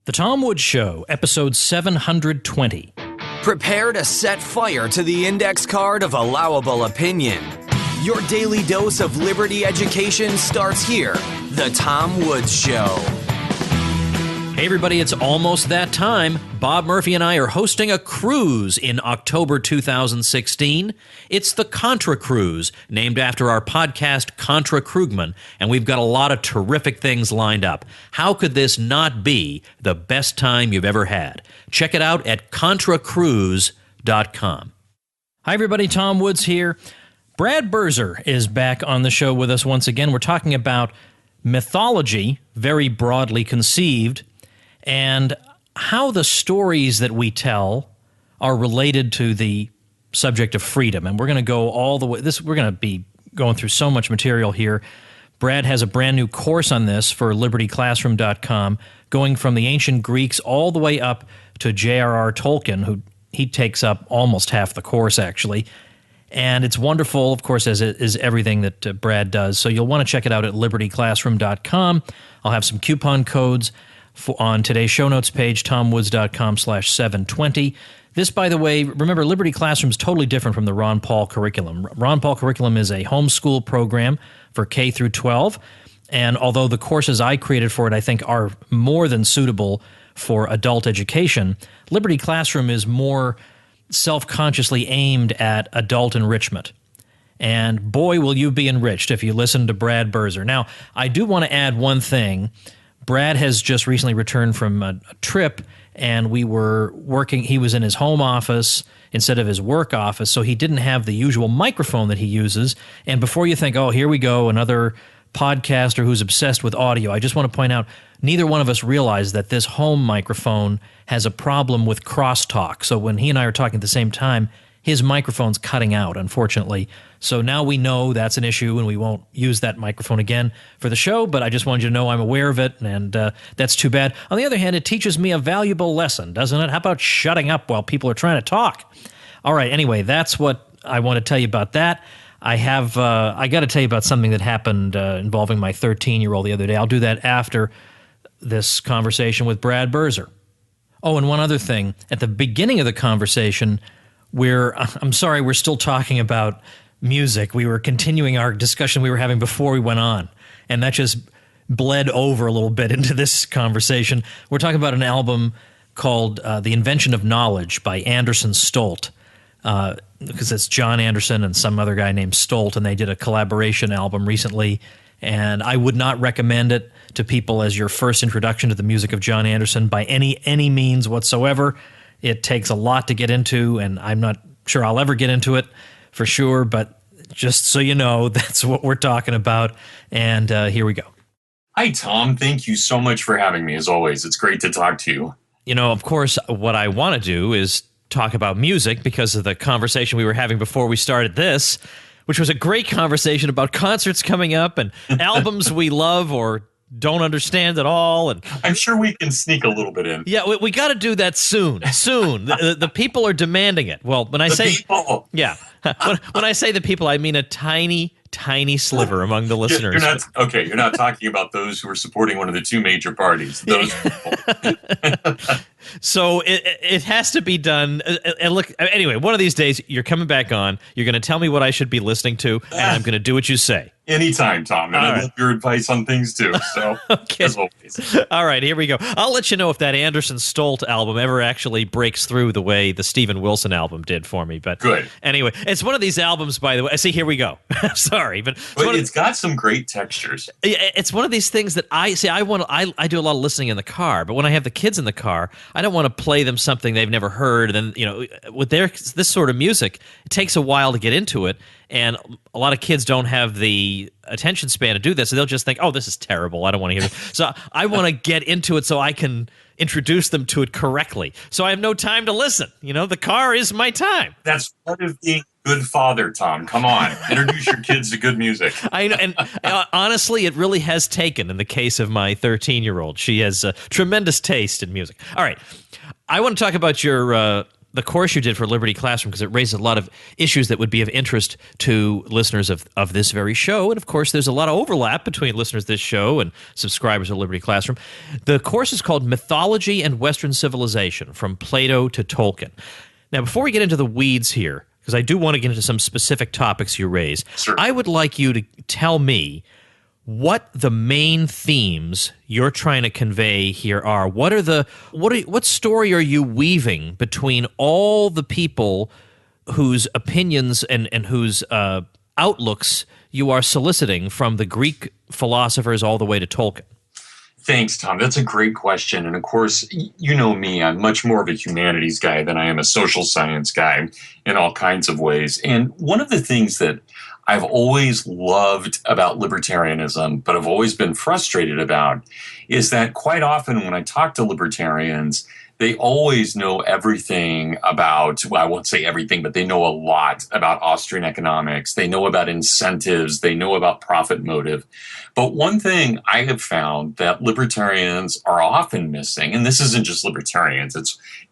The Tom Woods Show, episode 720. Prepare to set fire to the index card of allowable opinion. Your daily dose of liberty education starts here. The Tom Woods Show. Hey everybody, it's almost that time. Bob Murphy and I are hosting a cruise in October 2016. It's the Contra Cruise, named after our podcast Contra Krugman, and we've got a lot of terrific things lined up. How could this not be the best time you've ever had? Check it out at contracruise.com. Hi everybody, Tom Woods here. Brad Berzer is back on the show with us once again. We're talking about mythology, very broadly conceived, and how the stories that we tell are related to the subject of freedom. And we're going to go all the way. We're going to be going through so much material here. Brad has a brand new course on this for libertyclassroom.com, going from the ancient Greeks all the way up to J.R.R. Tolkien, who he takes up almost half the course, actually. And it's wonderful, of course, as it is everything that Brad does. So you'll want to check it out at libertyclassroom.com. I'll have some coupon codes on today's show notes page, tomwoods.com/720. This, by the way, remember, Liberty Classroom is totally different from the Ron Paul curriculum. Ron Paul curriculum is a homeschool program for K through 12. And although the courses I created for it, I think, are more than suitable for adult education, Liberty Classroom is more self-consciously aimed at adult enrichment. And boy, will you be enriched if you listen to Brad Berzer. Now, I do want to add one thing. Brad has just recently returned from a trip, and we were working. He was in his home office instead of his work office, so he didn't have the usual microphone that he uses. And before you think, oh, here we go, another podcaster who's obsessed with audio, I just want to point out, neither one of us realized that this home microphone has a problem with crosstalk. So when he and I are talking at the same time, his microphone's cutting out, unfortunately. So now we know that's an issue, and we won't use that microphone again for the show, but I just wanted you to know I'm aware of it, and that's too bad. On the other hand, it teaches me a valuable lesson, doesn't it? How about shutting up while people are trying to talk? All right, anyway, that's what I want to tell you about that. I got to tell you about something that happened involving my 13-year-old the other day. I'll do that after this conversation with Brad Berzer. Oh, and one other thing. At the beginning of the conversation, I'm sorry, we're still talking about music. We were continuing our discussion we were having before we went on, and that just bled over a little bit into this conversation. We're talking about an album called The Invention of Knowledge by Anderson Stolt, because it's John Anderson and some other guy named Stolt, and they did a collaboration album recently, and I would not recommend it to people as your first introduction to the music of John Anderson by any means whatsoever. It takes a lot to get into, and I'm not sure I'll ever get into it for sure, but just so you know, that's what we're talking about, and here we go. Hi, Tom. Thank you so much for having me, as always. It's great to talk to you. You know, of course, what I want to do is talk about music because of the conversation we were having before we started this, which was a great conversation about concerts coming up and albums we love or don't understand at all. And I'm sure we can sneak a little bit in. Yeah, we got to do that soon. The people are demanding it. Well, when I say people. Yeah, when I say the people, I mean a tiny sliver among the listeners. You're not talking about those who are supporting one of the two major parties. Those people. So it has to be done. And look, anyway, one of these days you're coming back on. You're going to tell me what I should be listening to, and I'm going to do what you say. Anytime, Tom. And I love your advice on things, too. So, okay. As always. All right, here we go. I'll let you know if that Anderson Stolt album ever actually breaks through the way the Steven Wilson album did for me. But good. Anyway, it's one of these albums, by the way. See, here we go. Sorry, but it's got some great textures. It's one of these things that I do a lot of listening in the car, but when I have the kids in the car, I don't want to play them something they've never heard. And then, with this sort of music, it takes a while to get into it. And a lot of kids don't have the attention span to do this, so they'll just think, oh, this is terrible, I don't want to hear this. So I want to get into it so I can introduce them to it correctly. So I have no time to listen. The car is my time. That's part of being a good father, Tom. Come on. Introduce your kids to good music. I know, and honestly, it really has taken in the case of my 13-year-old. She has tremendous taste in music. All right. I want to talk about your the course you did for Liberty Classroom, because it raises a lot of issues that would be of interest to listeners of this very show. And of course, there's a lot of overlap between listeners of this show and subscribers of Liberty Classroom. The course is called Mythology and Western Civilization, from Plato to Tolkien. Now, before we get into the weeds here, because I do want to get into some specific topics you raise, Sure. I would like you to tell me what the main themes you're trying to convey here are. What story are you weaving between all the people whose opinions and whose outlooks you are soliciting, from the Greek philosophers all the way to Tolkien? Thanks, Tom. That's a great question. And of course, you know me, I'm much more of a humanities guy than I am a social science guy in all kinds of ways. And one of the things that I've always loved about libertarianism, but I've always been frustrated about, is that quite often when I talk to libertarians, they always know everything about, well, I won't say everything, but they know a lot about Austrian economics. They know about incentives. They know about profit motive. But one thing I have found that libertarians are often missing, and this isn't just libertarians,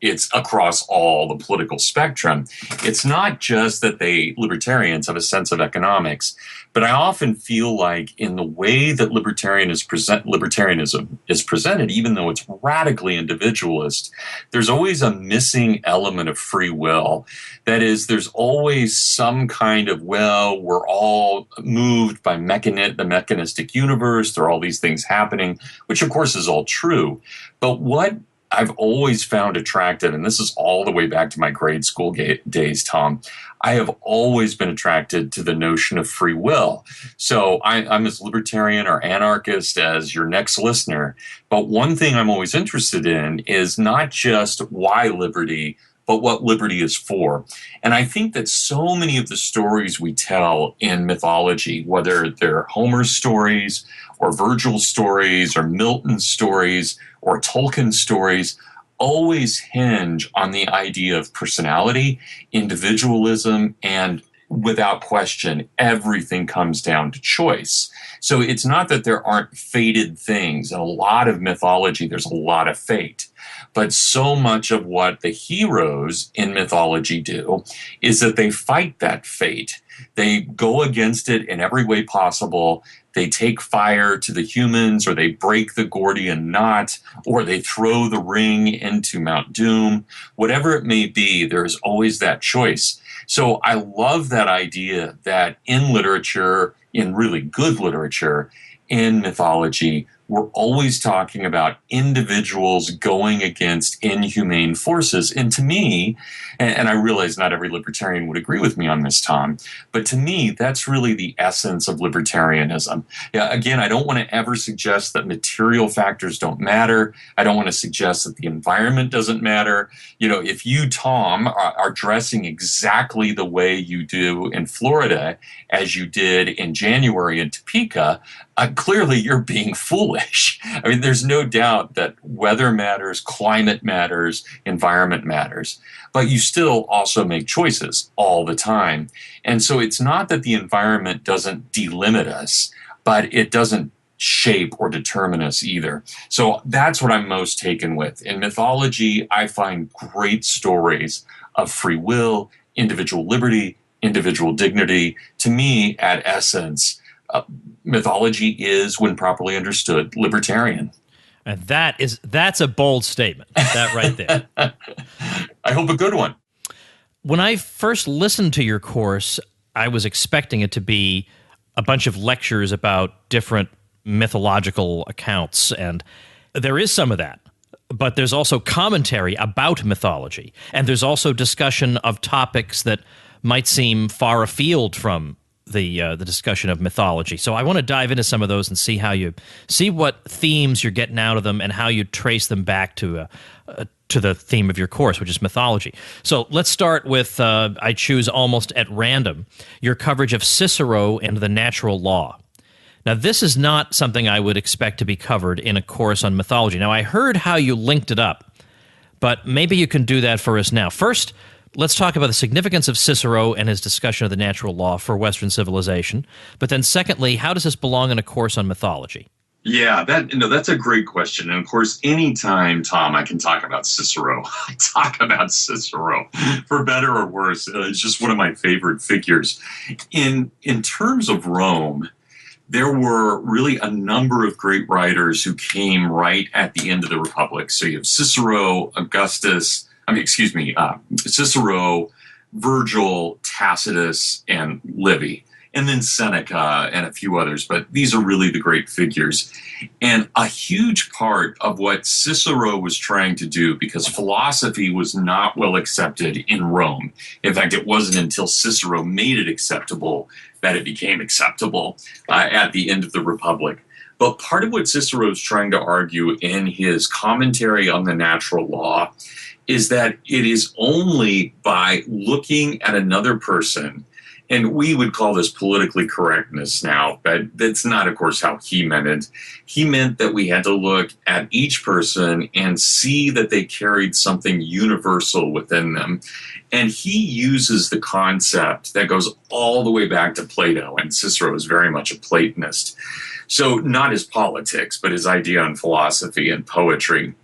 it's across all the political spectrum. It's not just that libertarians have a sense of economics, but I often feel like in the way that libertarianism is presented, even though it's radically individualist, there's always a missing element of free will. That is, there's always some kind of, well, we're all moved by the mechanistic universe. There are all these things happening, which of course is all true. But what I've always found attractive, and this is all the way back to my grade school days, Tom, I have always been attracted to the notion of free will. So I'm as libertarian or anarchist as your next listener. But one thing I'm always interested in is not just why liberty, but what liberty is for. And I think that so many of the stories we tell in mythology, whether they're Homer's stories or Virgil's stories or Milton's stories or Tolkien stories, always hinge on the idea of personality, individualism, and without question, everything comes down to choice. So it's not that there aren't fated things. In a lot of mythology, there's a lot of fate. But so much of what the heroes in mythology do is that they fight that fate. They go against it in every way possible. They take fire to the humans, or they break the Gordian knot, or they throw the ring into Mount Doom. Whatever it may be, there's always that choice. So I love that idea that in literature, in really good literature, in mythology, we're always talking about individuals going against inhumane forces. And to me, and I realize not every libertarian would agree with me on this, Tom, but to me, that's really the essence of libertarianism. Yeah, again, I don't want to ever suggest that material factors don't matter. I don't want to suggest that the environment doesn't matter. You know, if you, Tom, are dressing exactly the way you do in Florida as you did in January in Topeka, clearly you're being foolish. I mean, there's no doubt that weather matters, climate matters, environment matters, but you still also make choices all the time. And so it's not that the environment doesn't delimit us, but it doesn't shape or determine us either. So that's what I'm most taken with. In mythology, I find great stories of free will, individual liberty, individual dignity. To me, at essence, mythology is, when properly understood, libertarian. And that's a bold statement, that right there. I hope a good one. When I first listened to your course, I was expecting it to be a bunch of lectures about different mythological accounts, and there is some of that. But there's also commentary about mythology, and there's also discussion of topics that might seem far afield from the discussion of mythology. So I want to dive into some of those and see how you see what themes you're getting out of them and how you trace them back to the theme of your course, which is mythology. So let's start with, I choose almost at random, your coverage of Cicero and the natural law. Now, this is not something I would expect to be covered in a course on mythology. Now, I heard how you linked it up, but maybe you can do that for us now. First, let's talk about the significance of Cicero and his discussion of the natural law for Western civilization. But then secondly, how does this belong in a course on mythology? Yeah, that's a great question. And of course, anytime, Tom, I can talk about Cicero, I talk about Cicero for better or worse. It's just one of my favorite figures. In terms of Rome, there were really a number of great writers who came right at the end of the Republic. So you have Cicero, Cicero, Virgil, Tacitus, and Livy, and then Seneca and a few others. But these are really the great figures. And a huge part of what Cicero was trying to do, because philosophy was not well accepted in Rome. In fact, it wasn't until Cicero made it acceptable that it became acceptable at the end of the Republic. But part of what Cicero is trying to argue in his commentary on the natural law is that it is only by looking at another person, and we would call this politically correctness now, but that's not, of course, how he meant it. He meant that we had to look at each person and see that they carried something universal within them. And he uses the concept that goes all the way back to Plato, and Cicero is very much a Platonist. So not his politics, but his idea on philosophy and poetry.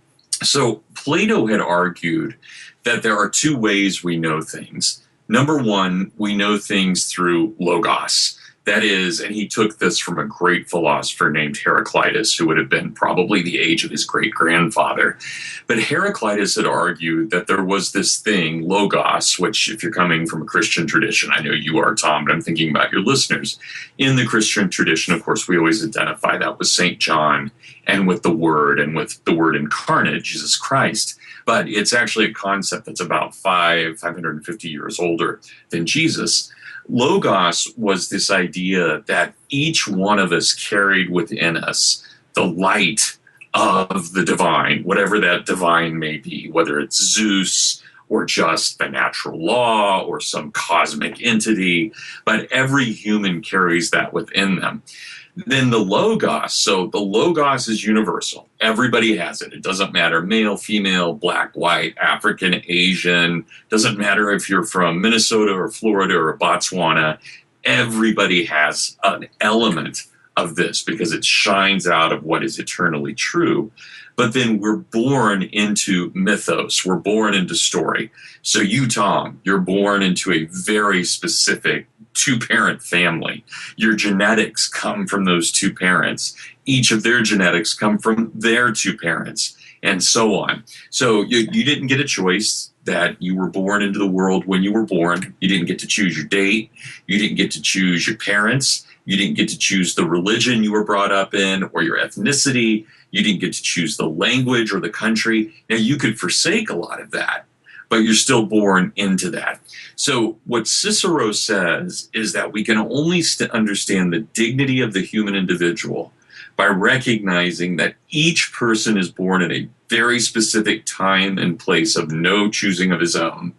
So Plato had argued that there are two ways we know things. Number one, we know things through logos. That is, and he took this from a great philosopher named Heraclitus, who would have been probably the age of his great-grandfather. But Heraclitus had argued that there was this thing, logos, which if you're coming from a Christian tradition, I know you are, Tom, but I'm thinking about your listeners. In the Christian tradition, of course, we always identify that with St. John and with the Word incarnate, Jesus Christ. But it's actually a concept that's about 550 years older than Jesus. Logos was this idea that each one of us carried within us the light of the divine, whatever that divine may be, whether it's Zeus or just the natural law or some cosmic entity, but every human carries that within them. Then the logos, so the logos is universal. Everybody has it. It doesn't matter male, female, black, white, African, Asian. Doesn't matter if you're from Minnesota or Florida or Botswana. Everybody has an element of this because it shines out of what is eternally true. But then we're born into mythos. We're born into story. So you, Tom, you're born into a very specific two-parent family. Your genetics come from those two parents. Each of their genetics come from their two parents, and so on. So you didn't get a choice that you were born into the world when you were born. You didn't get to choose your date. You didn't get to choose your parents. You didn't get to choose the religion you were brought up in or your ethnicity. You didn't get to choose the language or the country. Now, you could forsake a lot of that, but you're still born into that. So what Cicero says is that we can only understand the dignity of the human individual by recognizing that each person is born at a very specific time and place of no choosing of his own,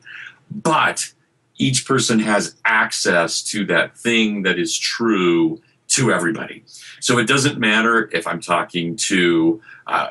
but each person has access to that thing that is true to everybody. So it doesn't matter if I'm talking to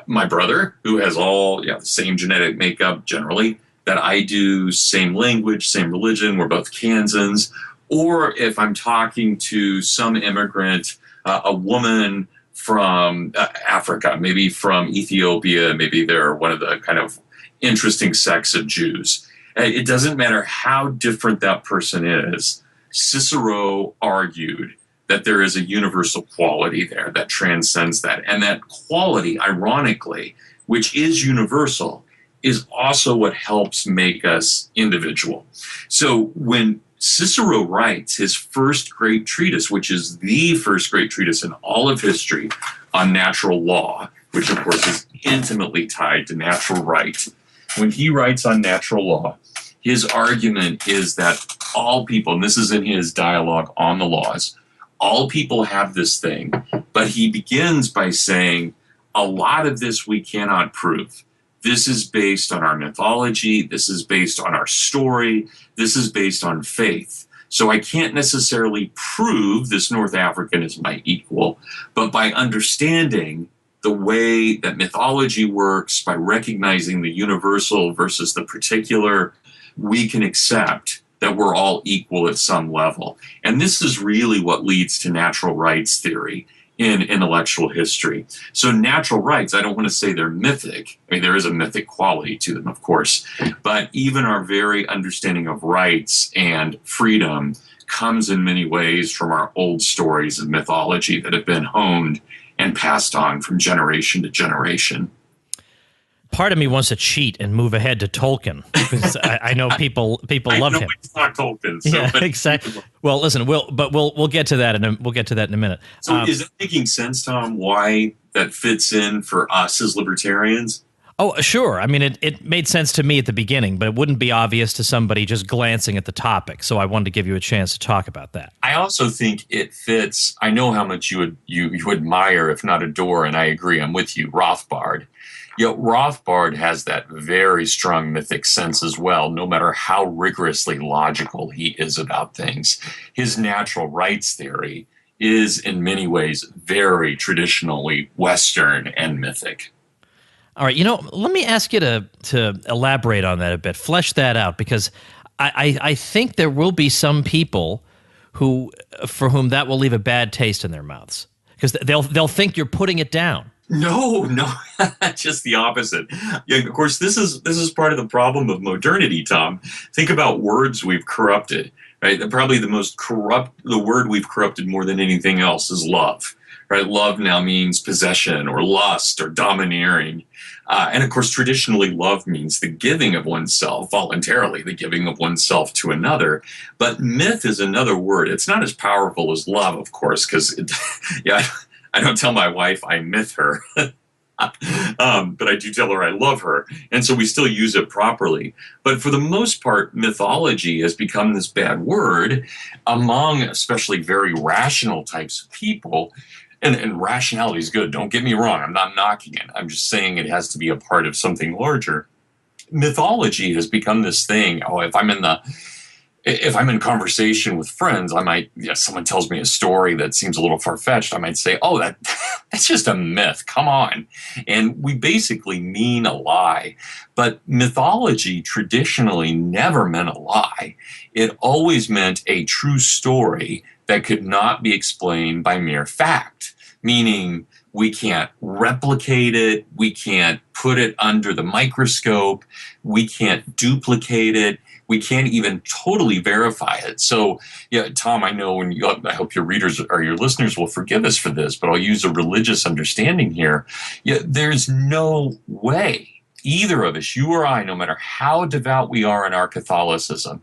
my brother, who has the same genetic makeup generally that I do, same language, same religion, we're both Kansans, or if I'm talking to some immigrant, a woman from Africa, maybe from Ethiopia, maybe they're one of the kind of interesting sects of Jews. It doesn't matter how different that person is. Cicero argued that there is a universal quality there that transcends that. And that quality, ironically, which is universal, is also what helps make us individual. So when Cicero writes his first great treatise, which is the first great treatise in all of history on natural law, which of course is intimately tied to natural right, when he writes on natural law, his argument is that all people, and this is in his dialogue on the laws, all people have this thing, but he begins by saying, a lot of this we cannot prove. This is based on our mythology. This is based on our story. This is based on faith. So I can't necessarily prove this North African is my equal, but by understanding the way that mythology works, by recognizing the universal versus the particular, we can accept that we're all equal at some level. And this is really what leads to natural rights theory, in intellectual history. So natural rights, I don't want to say they're mythic. I mean, there is a mythic quality to them, of course, but even our very understanding of rights and freedom comes in many ways from our old stories of mythology that have been honed and passed on from generation to generation. Part of me wants to cheat and move ahead to Tolkien because I know people love him. It's not Tolkien. So yeah, exactly. Well, listen, we'll get to that in a minute. So, is that making sense, Tom? Why that fits in for us as libertarians? Oh, sure. I mean, it made sense to me at the beginning, but it wouldn't be obvious to somebody just glancing at the topic. So I wanted to give you a chance to talk about that. I also think it fits. I know how much you admire, if not adore, and I agree. I'm with you, Rothbard. Rothbard has that very strong mythic sense as well, no matter how rigorously logical he is about things. His natural rights theory is, in many ways, very traditionally Western and mythic. All right, let me ask you to elaborate on that a bit, flesh that out, because I think there will be some people for whom that will leave a bad taste in their mouths, because they'll think you're putting it down. No, just the opposite. Yeah, of course, this is part of the problem of modernity, Tom. Think about words we've corrupted, right? Probably the word we've corrupted more than anything else is love, right? Love now means possession or lust or domineering. And of course, traditionally, love means the giving of oneself, voluntarily, the giving of oneself to another. But myth is another word. It's not as powerful as love, of course, because, I don't tell my wife I myth her, but I do tell her I love her. And so we still use it properly. But for the most part, mythology has become this bad word among especially very rational types of people. And rationality is good. Don't get me wrong. I'm not knocking it. I'm just saying it has to be a part of something larger. Mythology has become this thing. Oh, if I'm in conversation with friends, I might, someone tells me a story that seems a little far-fetched, I might say, oh, that's just a myth. Come on. And we basically mean a lie. But mythology traditionally never meant a lie. It always meant a true story that could not be explained by mere fact, meaning we can't replicate it, we can't put it under the microscope, we can't duplicate it, we can't even totally verify it. So, Tom, I know I hope your readers or your listeners will forgive us for this, but I'll use a religious understanding here. There's no way either of us, you or I, no matter how devout we are in our Catholicism,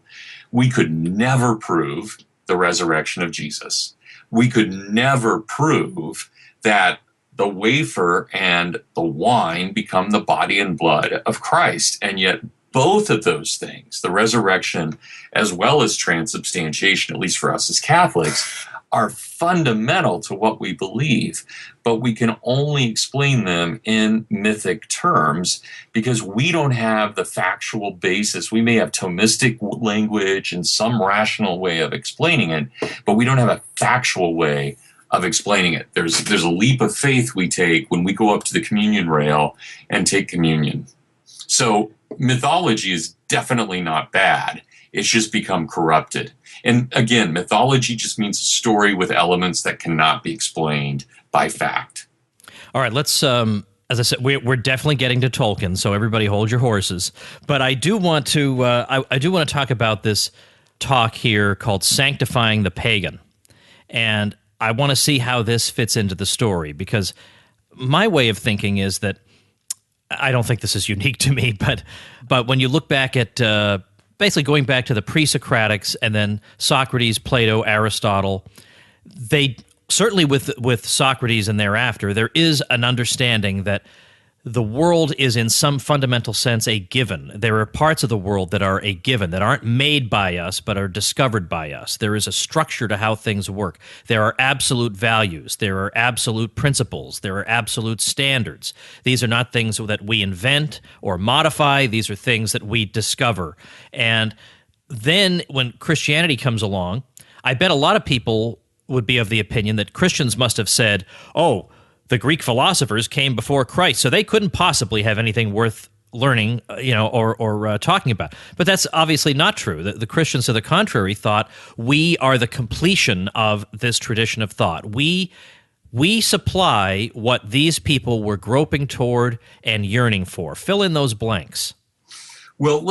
we could never prove the resurrection of Jesus. We could never prove that the wafer and the wine become the body and blood of Christ. And yet both of those things, the resurrection as well as transubstantiation, at least for us as Catholics, are fundamental to what we believe, but we can only explain them in mythic terms because we don't have the factual basis. We may have Thomistic language and some rational way of explaining it, but we don't have a factual way of explaining it. There's a leap of faith we take when we go up to the communion rail and take communion. So mythology is definitely not bad. It's just become corrupted. And again, mythology just means a story with elements that cannot be explained by fact. All right, let's, as I said, we're definitely getting to Tolkien, so everybody hold your horses. But I do want to, I do want to talk about this talk here called Sanctifying the Pagan. And I want to see how this fits into the story, because my way of thinking is that, I don't think this is unique to me, but when you look back at basically going back to the pre-Socratics and then Socrates, Plato, Aristotle, they certainly with Socrates and thereafter, there is an understanding that the world is in some fundamental sense a given. There are parts of the world that are a given, that aren't made by us, but are discovered by us. There is a structure to how things work. There are absolute values. There are absolute principles. There are absolute standards. These are not things that we invent or modify. These are things that we discover. And then when Christianity comes along, I bet a lot of people would be of the opinion that Christians must have said, oh, the Greek philosophers came before Christ, so they couldn't possibly have anything worth learning, or talking about. But that's obviously not true. The Christians, to the contrary, thought we are the completion of this tradition of thought. We we supply what these people were groping toward and yearning for. Fill in those blanks. Well,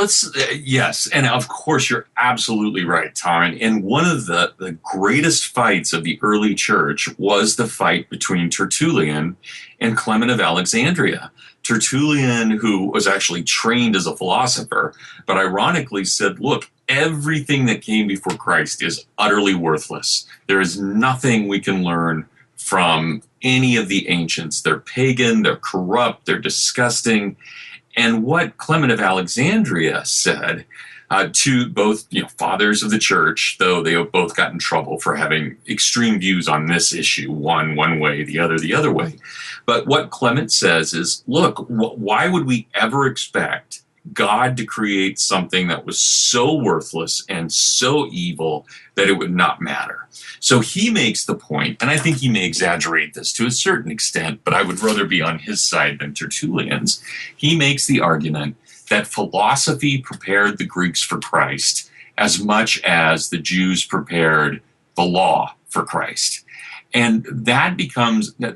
yes. And of course, you're absolutely right, Tom. And one of the greatest fights of the early church was the fight between Tertullian and Clement of Alexandria. Tertullian, who was actually trained as a philosopher, but ironically said, look, everything that came before Christ is utterly worthless. There is nothing we can learn from any of the ancients. They're pagan, they're corrupt, they're disgusting. And what Clement of Alexandria said to both fathers of the church, though they both got in trouble for having extreme views on this issue, one way, the other way. But what Clement says is, look, why would we ever expect God to create something that was so worthless and so evil that it would not matter? So he makes the point, and I think he may exaggerate this to a certain extent, but I would rather be on his side than Tertullian's. He makes the argument that philosophy prepared the Greeks for Christ as much as the Jews prepared the law for Christ. And that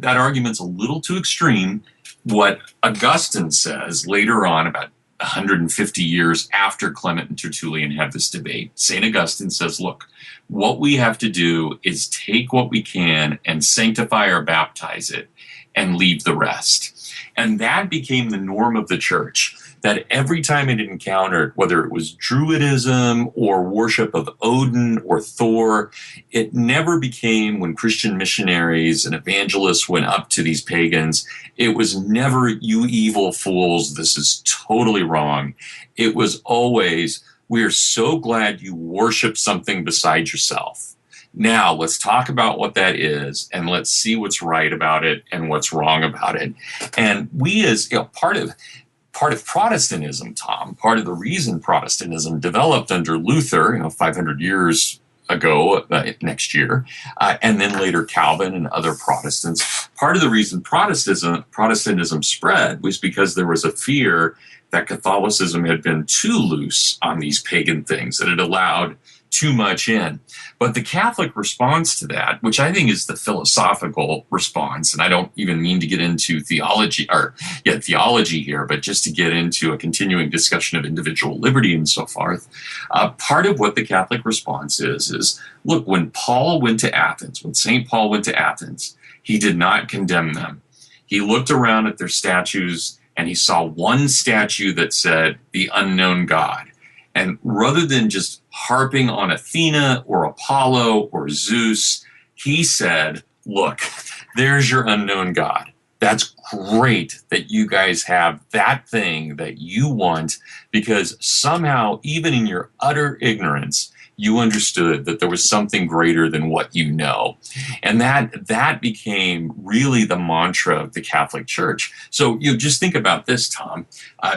argument's a little too extreme. What Augustine says later on, about 150 years after Clement and Tertullian have this debate, St. Augustine says, look, what we have to do is take what we can and sanctify or baptize it and leave the rest. And that became the norm of the church, that every time it encountered, whether it was Druidism or worship of Odin or Thor, it never became, when Christian missionaries and evangelists went up to these pagans, it was never, you evil fools, this is totally wrong. It was always, we are so glad you worship something beside yourself. Now, let's talk about what that is, and let's see what's right about it and what's wrong about it. And we as part of Protestantism, Tom, part of the reason Protestantism developed under Luther, 500 years ago next year, and then later Calvin and other Protestants, part of the reason Protestantism spread was because there was a fear that Catholicism had been too loose on these pagan things, that it allowed too much in. But the Catholic response to that, which I think is the philosophical response, and I don't even mean to get into theology here, but just to get into a continuing discussion of individual liberty and so forth, part of what the Catholic response is, look, when St. Paul went to Athens, he did not condemn them. He looked around at their statues and he saw one statue that said, the unknown God. And rather than just harping on Athena or Apollo or Zeus, he said, look, there's your unknown God. That's great that you guys have that thing that you want, because somehow, even in your utter ignorance, you understood that there was something greater than what you know. And that became really the mantra of the Catholic Church. So just think about this, Tom.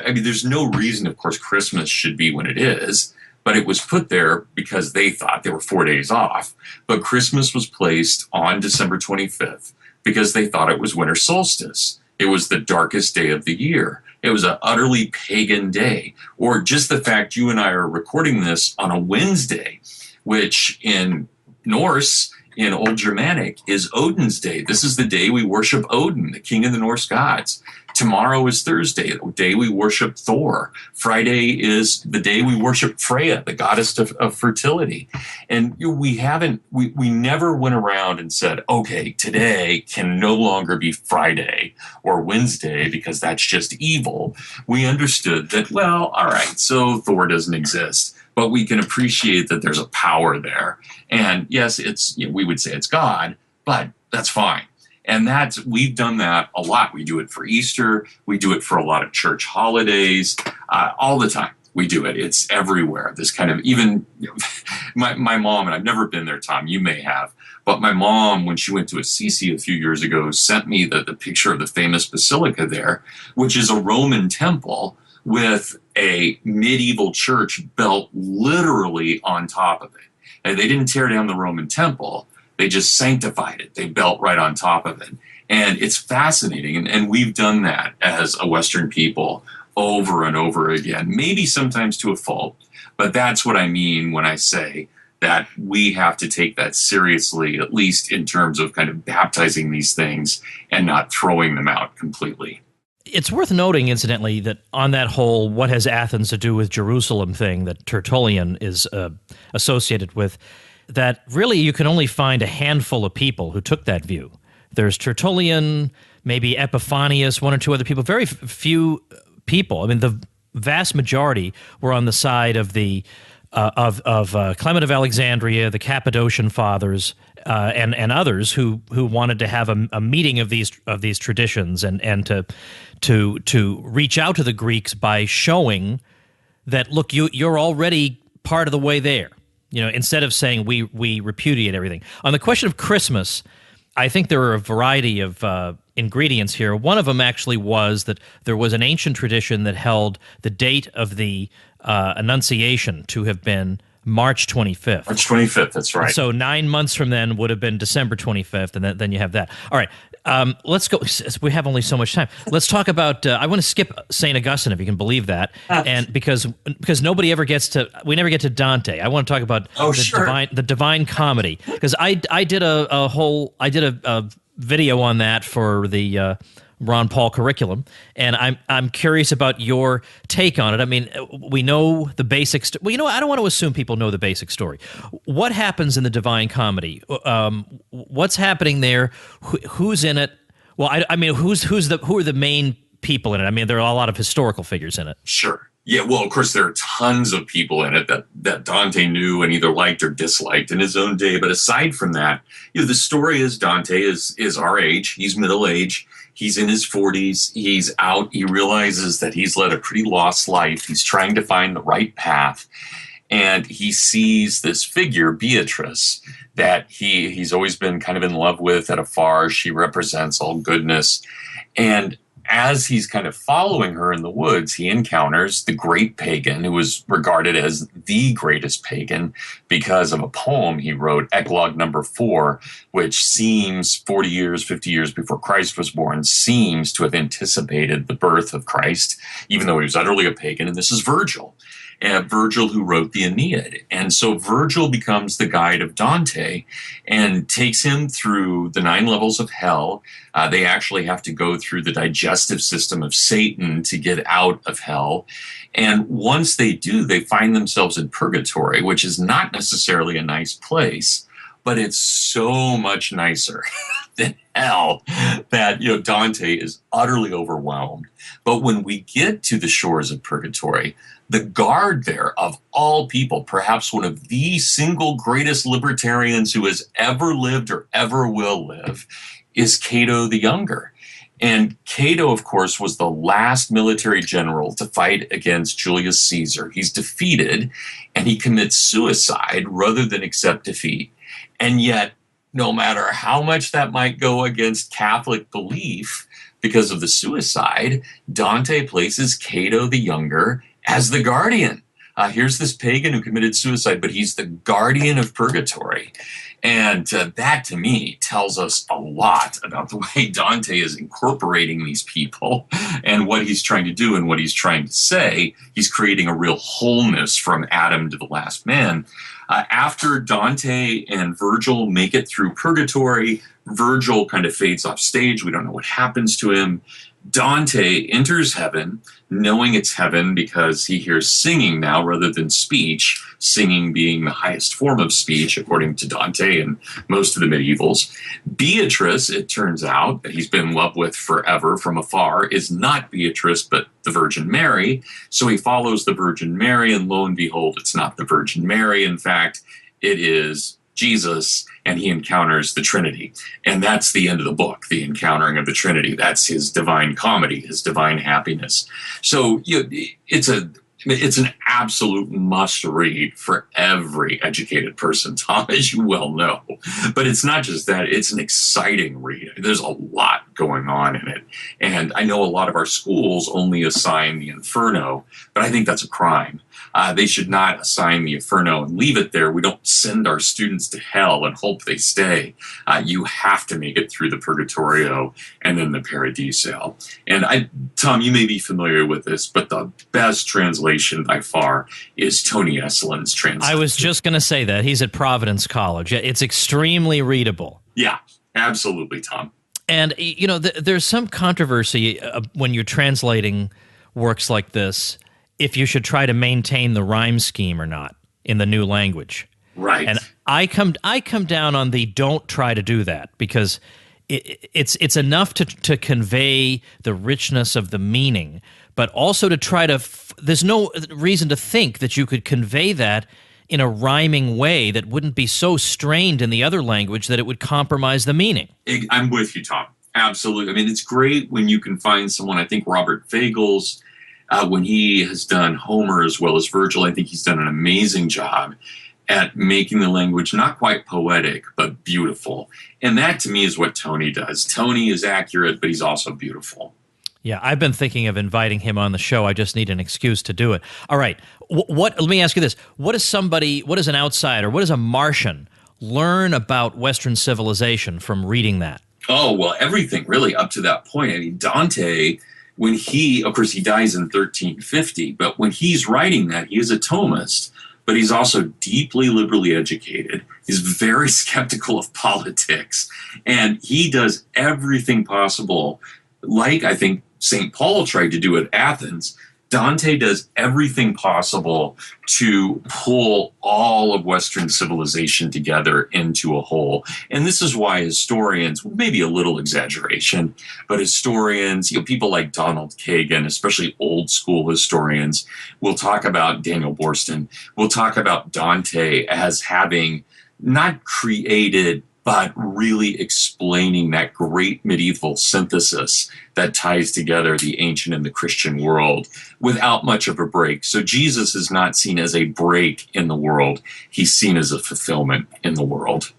There's no reason, of course, Christmas should be when it is, but it was put there because they thought they were 4 days off. But Christmas was placed on December 25th because they thought it was winter solstice. It was the darkest day of the year. It was an utterly pagan day. Or just the fact you and I are recording this on a Wednesday, which in Norse, in Old Germanic, is Odin's day. This is the day we worship Odin, the king of the Norse gods. Tomorrow is Thursday, the day we worship Thor. Friday is the day we worship Freya, the goddess of fertility. And we never went around and said, okay, today can no longer be Friday or Wednesday because that's just evil. We understood that, well, all right, so Thor doesn't exist, but we can appreciate that there's a power there. And yes, we would say it's God, but that's fine. And we've done that a lot. We do it for Easter. We do it for a lot of church holidays, all the time. We do it. It's everywhere. This kind of, even my mom, and I've never been there, Tom, you may have, but my mom, when she went to Assisi a few years ago, sent me the picture of the famous basilica there, which is a Roman temple with a medieval church built literally on top of it. And they didn't tear down the Roman temple. They just sanctified it. They built right on top of it. And it's fascinating. And we've done that as a Western people over and over again, maybe sometimes to a fault. But that's what I mean when I say that we have to take that seriously, at least in terms of kind of baptizing these things and not throwing them out completely. It's worth noting, incidentally, that on that whole "what has Athens to do with Jerusalem" thing that Tertullian is associated with, that really you can only find a handful of people who took that view. There's Tertullian, maybe Epiphanius, one or two other people, very few people. I mean, the vast majority were on the side of the Clement of Alexandria, the Cappadocian Fathers, and others who wanted to have a meeting of these traditions and to reach out to the Greeks by showing that, look, you're already part of the way there. Instead of saying we repudiate everything. On the question of Christmas, I think there are a variety of ingredients here. One of them actually was that there was an ancient tradition that held the date of the Annunciation to have been March 25th. March 25th, that's right. So 9 months from then would have been December 25th, and then you have that. All right, let's go. We have only so much time. Let's talk about. I want to skip St. Augustine, if you can believe that, and because nobody ever gets to. We never get to Dante. I want to talk about the Divine Comedy, because I did a video on that for the Ron Paul curriculum, and I'm curious about your take on it. I mean, we know the basics. Well, I don't want to assume people know the basic story. What happens in the Divine Comedy? What's happening there? Who's in it? Well, I mean, who are the main people in it? I mean, there are a lot of historical figures in it. Sure. Yeah, well, of course, there are tons of people in it that Dante knew and either liked or disliked in his own day. But aside from that, the story is Dante is our age. He's middle age. He's in his 40s. He's out. He realizes that he's led a pretty lost life. He's trying to find the right path. And he sees this figure, Beatrice, that he's always been kind of in love with at afar. She represents all goodness. And as he's kind of following her in the woods, he encounters the great pagan, who was regarded as the greatest pagan because of a poem he wrote, Eclogue number 4, which seems 40 years, 50 years before Christ was born, seems to have anticipated the birth of Christ, even though he was utterly a pagan. And this is Virgil. Virgil, who wrote the Aeneid. And so Virgil becomes the guide of Dante and takes him through the 9 levels of hell. They actually have to go through the digestive system of Satan to get out of hell. And once they do, they find themselves in purgatory, which is not necessarily a nice place, but it's so much nicer than hell that, Dante is utterly overwhelmed. But when we get to the shores of purgatory, the guard there, of all people, perhaps one of the single greatest libertarians who has ever lived or ever will live, is Cato the Younger. And Cato, of course, was the last military general to fight against Julius Caesar. He's defeated, and he commits suicide rather than accept defeat. And yet, no matter how much that might go against Catholic belief, because of the suicide, Dante places Cato the Younger as the guardian. Here's this pagan who committed suicide, but he's the guardian of purgatory. And that, to me, tells us a lot about the way Dante is incorporating these people and what he's trying to do and what he's trying to say. He's creating a real wholeness from Adam to the last man. After Dante and Virgil make it through purgatory, Virgil kind of fades off stage. We don't know what happens to him. Dante enters heaven, knowing it's heaven because he hears singing now rather than speech, singing being the highest form of speech, according to Dante and most of the medievals. Beatrice, it turns out, that he's been in love with forever from afar, is not Beatrice, but the Virgin Mary. So he follows the Virgin Mary, and lo and behold, it's not the Virgin Mary. In fact, it is Jesus, and he encounters the Trinity. And that's the end of the book, the encountering of the Trinity. That's his divine comedy, his divine happiness. So it's an absolute must read for every educated person, Tom, as you well know. But it's not just that, it's an exciting read. There's a lot going on in it. And I know a lot of our schools only assign the Inferno, but I think that's a crime. They should not assign the Inferno and leave it there. We don't send our students to hell and hope they stay. You have to make it through the Purgatorio and then the Paradiso. And Tom, you may be familiar with this, but the best translation by far J.R.R. is Tony Eslin's translation. I was just going to say that. He's at Providence College. It's extremely readable. Yeah, absolutely, Tom. And, there's some controversy when you're translating works like this, if you should try to maintain the rhyme scheme or not in the new language. Right. And I come down on the don't try to do that, because it's enough to convey the richness of the meaning, but also to try to there's no reason to think that you could convey that in a rhyming way that wouldn't be so strained in the other language that it would compromise the meaning. I'm with you, Tom. Absolutely. I mean, it's great when you can find someone. I think Robert Fagles, when he has done Homer as well as Virgil, I think he's done an amazing job at making the language not quite poetic, but beautiful. And that, to me, is what Tony does. Tony is accurate, but he's also beautiful. Yeah, I've been thinking of inviting him on the show. I just need an excuse to do it. All right. Let me ask you this. What does an outsider, what does a Martian learn about Western civilization from reading that? Oh, well, everything really up to that point. I mean, Dante, when of course, he dies in 1350, but when he's writing that, he is a Thomist. But he's also deeply liberally educated. He's very skeptical of politics. And he does everything possible, like I think St. Paul tried to do at Athens. Dante does everything possible to pull all of Western civilization together into a whole. And this is why historians, maybe a little exaggeration, but historians, people like Donald Kagan, especially old school historians, will talk about Daniel Boorstin, will talk about Dante as having not created, but really explaining that great medieval synthesis that ties together the ancient and the Christian world without much of a break. So Jesus is not seen as a break in the world. He's seen as a fulfillment in the world.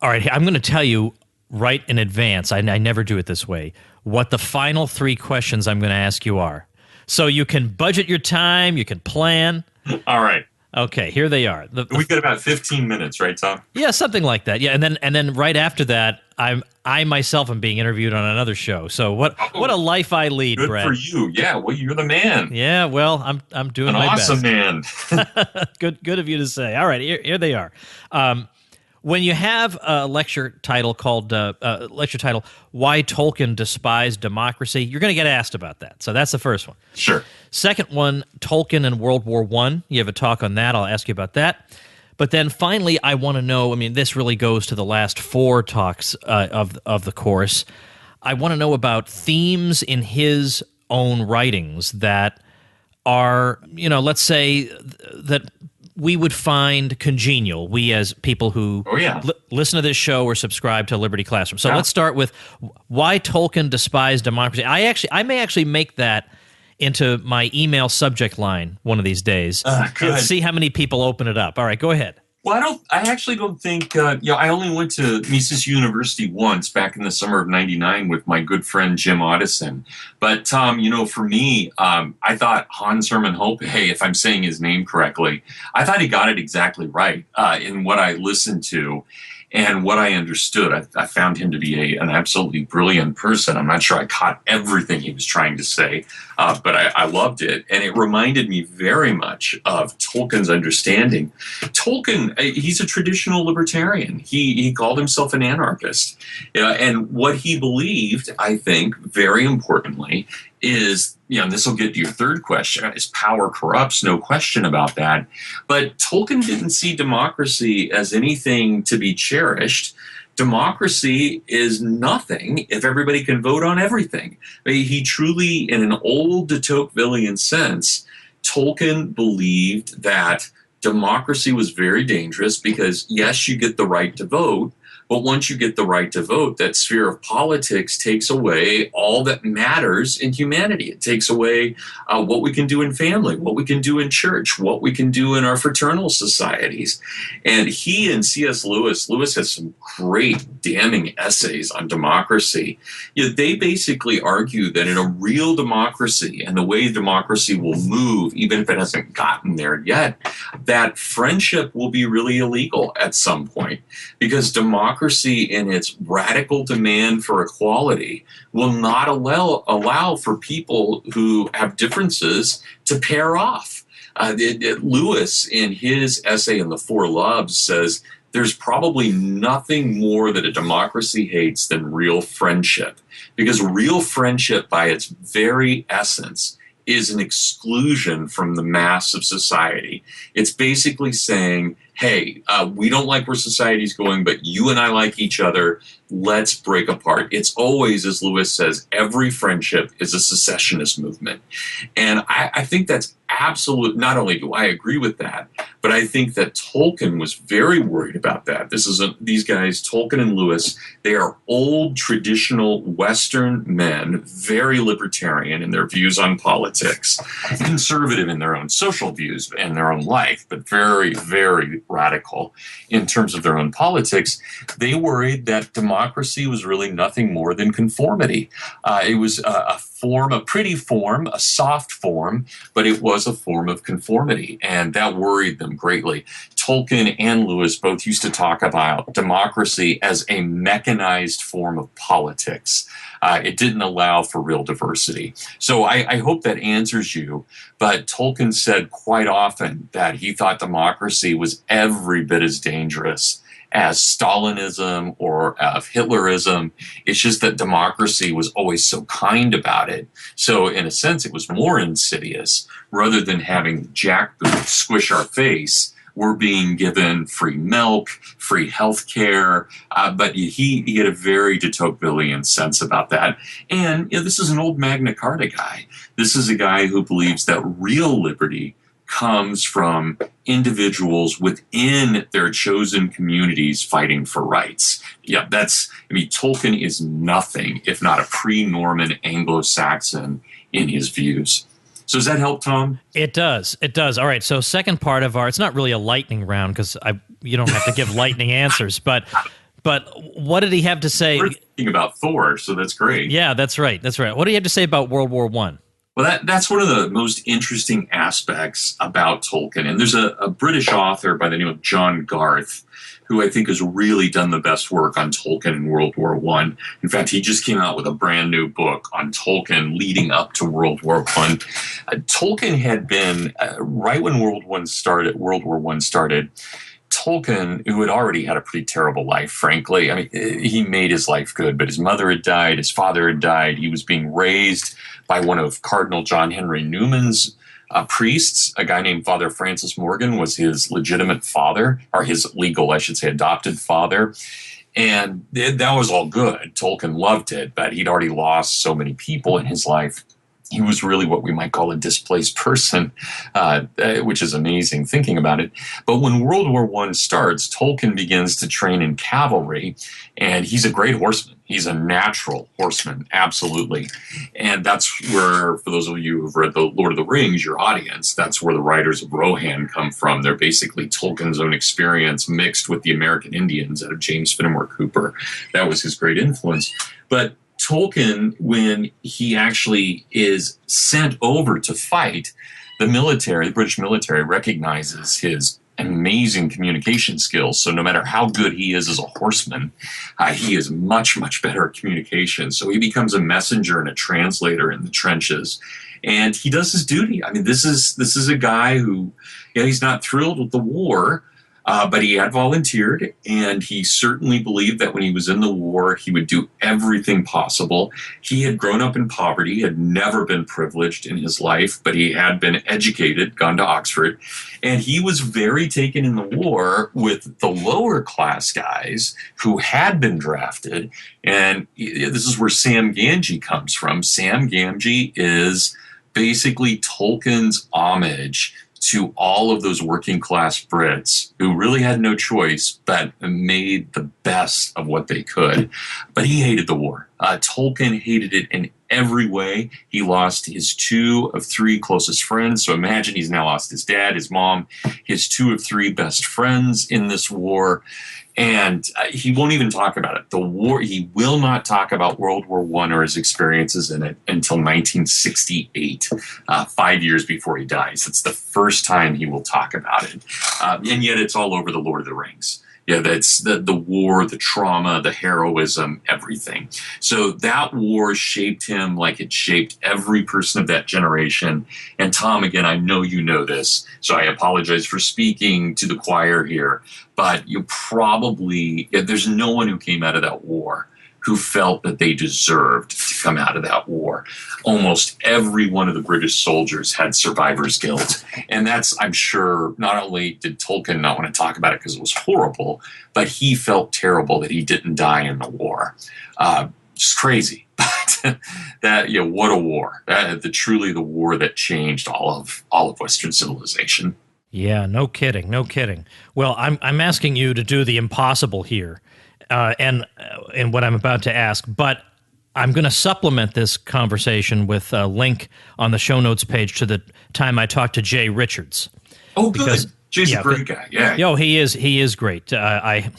All right, I'm going to tell you right in advance, I never do it this way, what the final three questions I'm going to ask you are. So you can budget your time, you can plan. All right. Okay, here they are. We got about 15 minutes, right, Tom? Yeah, something like that. Yeah, and then right after that, I myself am being interviewed on another show. So what a life I lead, good Brad. For you. Yeah, well, you're the man. Yeah, well, I'm doing my best. An awesome man. Good of you to say. All right, here they are. When you have a lecture title called "Why Tolkien Despised Democracy," you're going to get asked about that. So that's the first one. Sure. Second one, Tolkien and World War I. You have a talk on that. I'll ask you about that. But then finally, I want to know. I mean, this really goes to the last four talks of the course. I want to know about themes in his own writings that are, let's say that we would find congenial, we as people who listen to this show or subscribe to Liberty Classroom. So let's start with why Tolkien despised democracy. I may actually make that into my email subject line one of these days. Good. See how many people open it up. All right, go ahead. Well, I actually don't think, I only went to Mises University once back in the summer of 99 with my good friend Jim Otteson. But Tom, for me, I thought Hans Hermann Hoppe, if I'm saying his name correctly, I thought he got it exactly right in what I listened to. And what I understood, I found him to be an absolutely brilliant person. I'm not sure I caught everything he was trying to say, but I loved it. And it reminded me very much of Tolkien's understanding. Tolkien, he's a traditional libertarian. He called himself an anarchist. And what he believed, I think, very importantly, is, and this will get to your third question, is power corrupts, no question about that. But Tolkien didn't see democracy as anything to be cherished. Democracy is nothing if everybody can vote on everything. He truly, in an old de Tocquevillian sense, Tolkien believed that democracy was very dangerous because, yes, you get the right to vote, but once you get the right to vote, that sphere of politics takes away all that matters in humanity. It takes away what we can do in family, what we can do in church, what we can do in our fraternal societies. And he and C.S. Lewis has some great damning essays on democracy. They basically argue that in a real democracy, and the way democracy will move, even if it hasn't gotten there yet, that friendship will be really illegal at some point, because democracy in its radical demand for equality will not allow for people who have differences to pair off. Lewis, in his essay in The Four Loves, says there's probably nothing more that a democracy hates than real friendship, because real friendship, by its very essence, is an exclusion from the mass of society. It's basically saying, hey, we don't like where society's going, but you and I like each other. Let's break apart. It's always, as Lewis says, every friendship is a secessionist movement. And I think that's absolute. Not only do I agree with that, but I think that Tolkien was very worried about that. These guys, Tolkien and Lewis, they are old, traditional Western men, very libertarian in their views on politics, conservative in their own social views and their own life, but very, very radical in terms of their own politics. They worried that democracy was really nothing more than conformity. It was a form, a pretty form, a soft form, but it was a form of conformity, and that worried them greatly. Tolkien and Lewis both used to talk about democracy as a mechanized form of politics. It didn't allow for real diversity. So I hope that answers you, but Tolkien said quite often that he thought democracy was every bit as dangerous as Stalinism or Hitlerism. It's just that democracy was always so kind about it. So in a sense, it was more insidious. Rather than having jackboots squish our face, we're being given free milk, free health care. But he had a very de Tocquevillian sense about that. And this is an old Magna Carta guy. This is a guy who believes that real liberty comes from individuals within their chosen communities fighting for rights. Yeah, Tolkien is nothing if not a pre-Norman Anglo-Saxon in his views. So does that help, Tom? It does. It does. All right. So second part of it's not really a lightning round because you don't have to give lightning answers, but what did he have to say? We're thinking about Thor, so that's great. Yeah, that's right. That's right. What do you have to say about World War I? Well, that's one of the most interesting aspects about Tolkien. And there's a British author by the name of John Garth, who I think has really done the best work on Tolkien in World War I. In fact, he just came out with a brand new book on Tolkien leading up to World War I. Tolkien had been, right when World War I started, Tolkien, who had already had a pretty terrible life, frankly. I mean, he made his life good, but his mother had died, his father had died. He was being raised by one of Cardinal John Henry Newman's priests. A guy named Father Francis Morgan was his legitimate father, or his legal, I should say, adopted father. And that was all good. Tolkien loved it, but he'd already lost so many people in his life. He was really what we might call a displaced person, which is amazing thinking about it. But when World War I starts, Tolkien begins to train in cavalry, and he's a great horseman. He's a natural horseman, absolutely. And that's where, for those of you who've read The Lord of the Rings, your audience, that's where the writers of Rohan come from. They're basically Tolkien's own experience mixed with the American Indians out of James Fenimore Cooper. That was his great influence. But Tolkien, when he actually is sent over to fight, the British military recognizes his amazing communication skills. So no matter how good he is as a horseman, he is much, much better at communication. So he becomes a messenger and a translator in the trenches. And he does his duty. I mean, this is a guy who, he's not thrilled with the war, but he had volunteered, and he certainly believed that when he was in the war, he would do everything possible. He had grown up in poverty, had never been privileged in his life, but he had been educated, gone to Oxford, and he was very taken in the war with the lower class guys who had been drafted. And this is where Sam Gamgee comes from. Sam Gamgee is basically Tolkien's homage to all of those working class Brits who really had no choice but made the best of what they could. But he hated the war. Tolkien hated it in every way. He lost his 2 of 3 closest friends. So imagine he's now lost his dad, his mom, his 2 of 3 best friends in this war. And he won't even talk about it. The war, he will not talk about World War I or his experiences in it until 1968, 5 years before he dies. It's the first time he will talk about it. And yet it's all over The Lord of the Rings. Yeah, that's the war, the trauma, the heroism, everything. So that war shaped him like it shaped every person of that generation. And Tom, again, I know you know this, so I apologize for speaking to the choir here, but there's no one who came out of that war who felt that they deserved to come out of that war. Almost every one of the British soldiers had survivor's guilt. And that's, I'm sure, not only did Tolkien not want to talk about it because it was horrible, but he felt terrible that he didn't die in the war. It's crazy. But what a war. Truly the war that changed all of Western civilization. Yeah, no kidding, no kidding. Well, I'm asking you to do the impossible here, and what I'm about to ask, but I'm going to supplement this conversation with a link on the show notes page to the time I talked to Jay Richards. Oh, good. Jay's a great guy. Yeah. Yo, he is great. I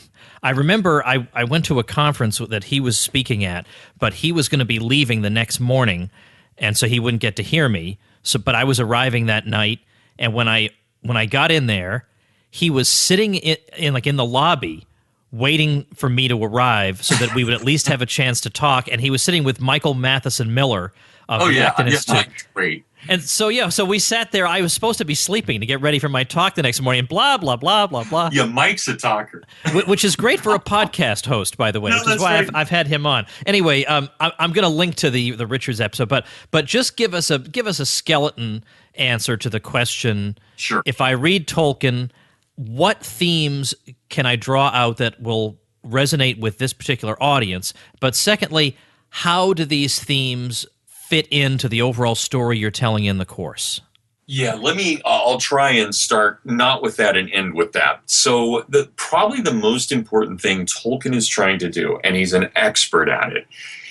remember I went to a conference that he was speaking at, but he was going to be leaving the next morning, and so he wouldn't get to hear me. But I was arriving that night, and when I got in there, he was sitting in the lobby waiting for me to arrive so that we would at least have a chance to talk. And he was sitting with Michael Matheson Miller of the Acton Institute. Great. And so we sat there. I was supposed to be sleeping to get ready for my talk the next morning, and blah, blah, blah, blah, blah. Yeah, Mike's a talker. Which is great for a podcast host, by the way, which is why I've had him on. Anyway, I'm going to link to the Richards episode, but just give us a skeleton answer to the question. Sure. If I read Tolkien, what themes can I draw out that will resonate with this particular audience? But secondly, how do these themes fit into the overall story you're telling in the course? Yeah, I'll try and start not with that and end with that. So probably the most important thing Tolkien is trying to do, and he's an expert at it,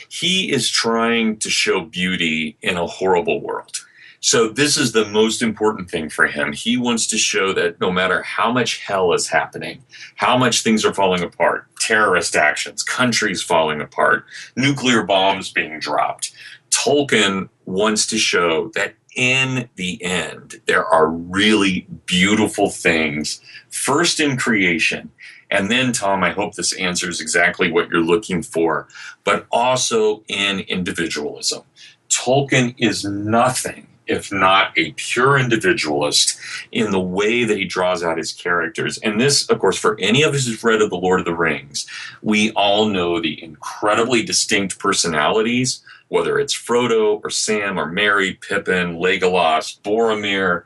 he is trying to show beauty in a horrible world. So this is the most important thing for him. He wants to show that no matter how much hell is happening, how much things are falling apart, terrorist actions, countries falling apart, nuclear bombs being dropped, Tolkien wants to show that in the end, there are really beautiful things, first in creation. And then, Tom, I hope this answers exactly what you're looking for, but also in individualism. Tolkien is nothing if not a pure individualist in the way that he draws out his characters. And this, of course, for any of us who've read of The Lord of the Rings, we all know the incredibly distinct personalities, whether it's Frodo or Sam or Merry, Pippin, Legolas, Boromir,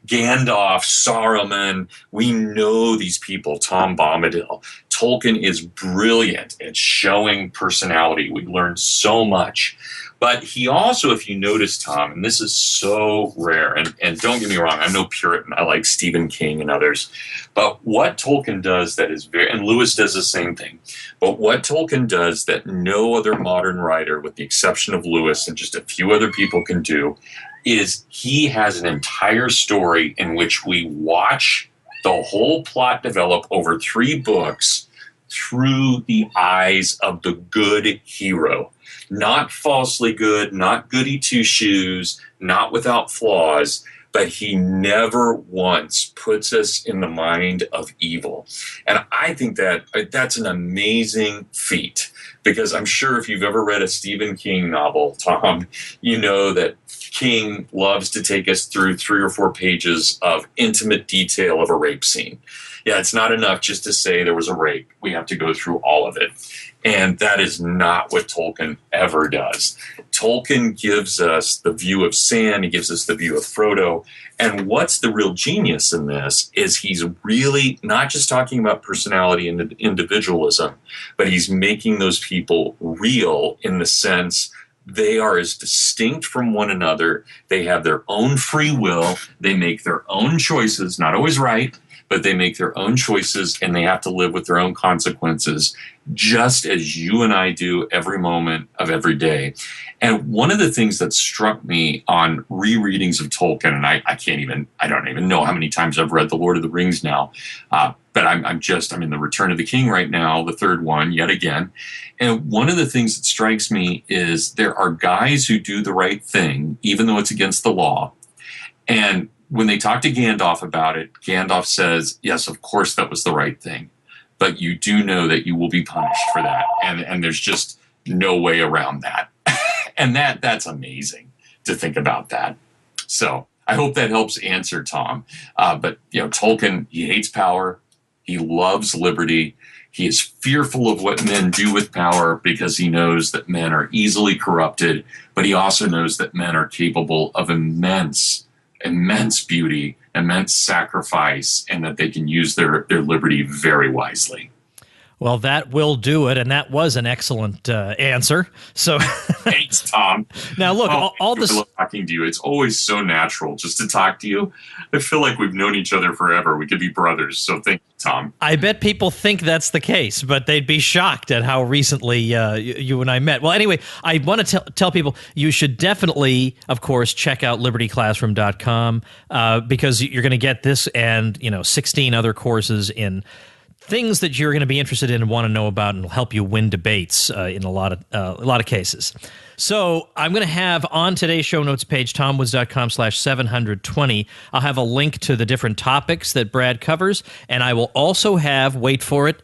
Gandalf, Saruman. We know these people, Tom Bombadil. Tolkien is brilliant at showing personality. We learn so much. But he also, if you notice, Tom, and this is so rare, and don't get me wrong, I'm no Puritan. I like Stephen King and others. But what Tolkien does that is and Lewis does the same thing, but what Tolkien does that no other modern writer, with the exception of Lewis and just a few other people, can do, is he has an entire story in which we watch the whole plot develop over 3 books through the eyes of the good hero. Not falsely good, not goody two-shoes, not without flaws, but he never once puts us in the mind of evil. And I think that's an amazing feat, because I'm sure if you've ever read a Stephen King novel, Tom, you know that King loves to take us through 3 or 4 pages of intimate detail of a rape scene. Yeah, it's not enough just to say there was a rape. We have to go through all of it. And that is not what Tolkien ever does. Tolkien gives us the view of Sam, he gives us the view of Frodo. And what's the real genius in this is he's really not just talking about personality and individualism, but he's making those people real in the sense they are as distinct from one another. They have their own free will. They make their own choices, not always right, but they make their own choices, and they have to live with their own consequences, just as you and I do every moment of every day. And one of the things that struck me on rereadings of Tolkien, and I don't even know how many times I've read The Lord of the Rings now, but I'm in the Return of the King right now, the 3rd one, yet again. And one of the things that strikes me is there are guys who do the right thing, even though it's against the law. And when they talk to Gandalf about it, Gandalf says, yes, of course that was the right thing. but you do know that you will be punished for that. And there's just no way around that. And that's amazing to think about that. So I hope that helps answer Tom. But, Tolkien, he hates power. He loves liberty. He is fearful of what men do with power because he knows that men are easily corrupted, but he also knows that men are capable of immense beauty, immense sacrifice, and that they can use their liberty very wisely. Well, that will do it, and that was an excellent answer. So, thanks, Tom. Now, look, all this. I love talking to you. It's always so natural just to talk to you. I feel like we've known each other forever. We could be brothers. So, thank you, Tom. I bet people think that's the case, but they'd be shocked at how recently you and I met. Well, anyway, I want to tell people you should definitely, of course, check out libertyclassroom.com because you're going to get this and 16 other courses in things that you're going to be interested in and want to know about, and will help you win debates in a lot of cases. So I'm going to have on today's show notes page, tomwoods.com/720, I'll have a link to the different topics that Brad covers, and I will also have, wait for it,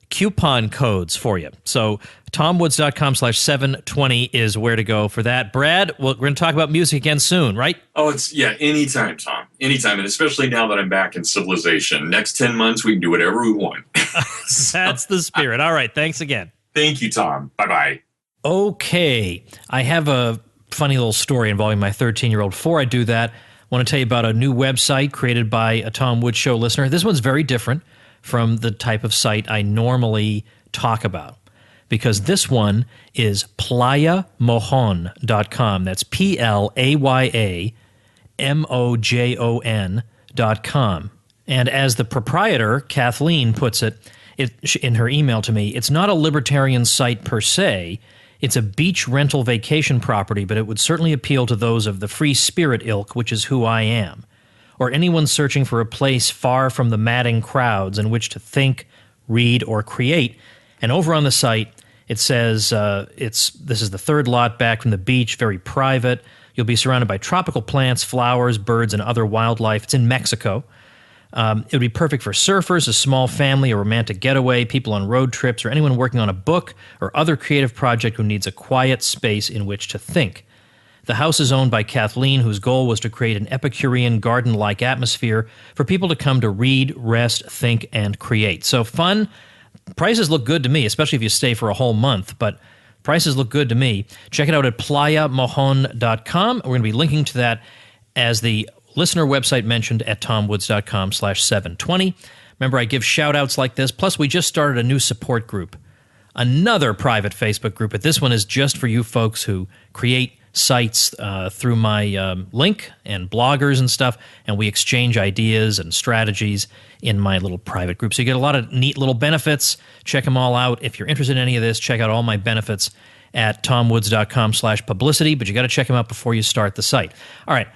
coupon codes for you. So tomwoods.com/720 is where to go for that. Brad, we're going to talk about music again soon, right? Oh, anytime, Tom. Anytime, and especially now that I'm back in civilization. Next 10 months, we can do whatever we want. That's the spirit. All right, thanks again. Thank you, Tom. Bye-bye. Okay, I have a funny little story involving my 13-year-old. Before I do that, I want to tell you about a new website created by a Tom Woods Show listener. This one's very different from the type of site I normally talk about, because this one is playamojon.com. That's playamojon.com. And as the proprietor, Kathleen, puts it in her email to me, it's not a libertarian site per se. It's a beach rental vacation property, but it would certainly appeal to those of the free spirit ilk, which is who I am, or anyone searching for a place far from the madding crowds in which to think, read, or create. And over on the site, it says this is the third lot back from the beach, very private. You'll be surrounded by tropical plants, flowers, birds, and other wildlife. It's in Mexico. It would be perfect for surfers, a small family, a romantic getaway, people on road trips, or anyone working on a book or other creative project who needs a quiet space in which to think. The house is owned by Kathleen, whose goal was to create an Epicurean garden-like atmosphere for people to come to read, rest, think, and create. So fun. Prices look good to me, especially if you stay for a whole month, but prices look good to me. Check it out at playamojon.com. We're going to be linking to that as the listener website mentioned at tomwoods.com/720. Remember, I give shout-outs like this. Plus, we just started a new support group, another private Facebook group, but this one is just for you folks who create sites through my link and bloggers and stuff, and we exchange ideas and strategies in my little private group. So you get a lot of neat little benefits. Check them all out. If you're interested in any of this, check out all my benefits at tomwoods.com/publicity, but you got to check them out before you start the site. All right.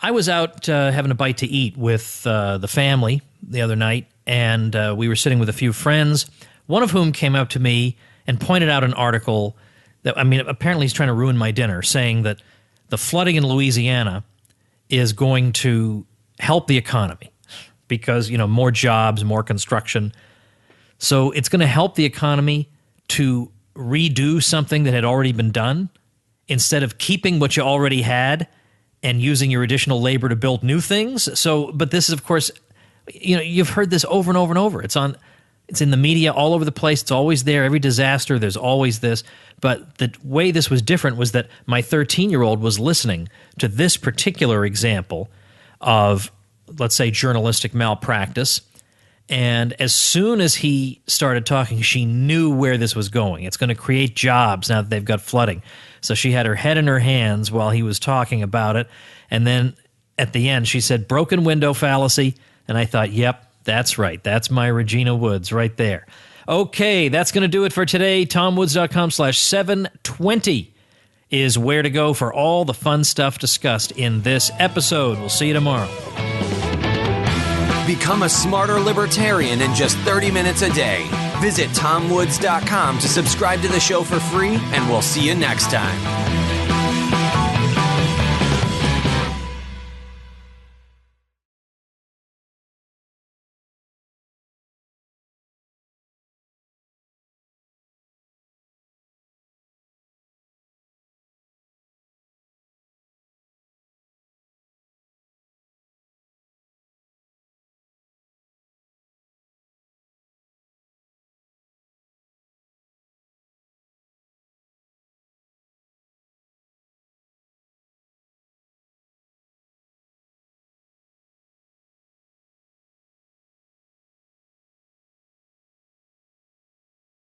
I was out having a bite to eat with the family the other night, and we were sitting with a few friends, one of whom came up to me and pointed out an article that, apparently he's trying to ruin my dinner, saying that the flooding in Louisiana is going to help the economy because, more jobs, more construction. So it's going to help the economy to redo something that had already been done instead of keeping what you already had and using your additional labor to build new things. So, but this is, of course, you've heard this over and over and over. It's in the media all over the place. It's always there. Every disaster, there's always this. But the way this was different was that my 13-year-old was listening to this particular example of, let's say, journalistic malpractice. And as soon as he started talking, she knew where this was going. It's going to create jobs now that they've got flooding. So she had her head in her hands while he was talking about it. And then at the end, she said, broken window fallacy. And I thought, yep, that's right. That's my Regina Woods right there. Okay, that's going to do it for today. TomWoods.com/720 is where to go for all the fun stuff discussed in this episode. We'll see you tomorrow. Become a smarter libertarian in just 30 minutes a day. Visit TomWoods.com to subscribe to the show for free, and we'll see you next time.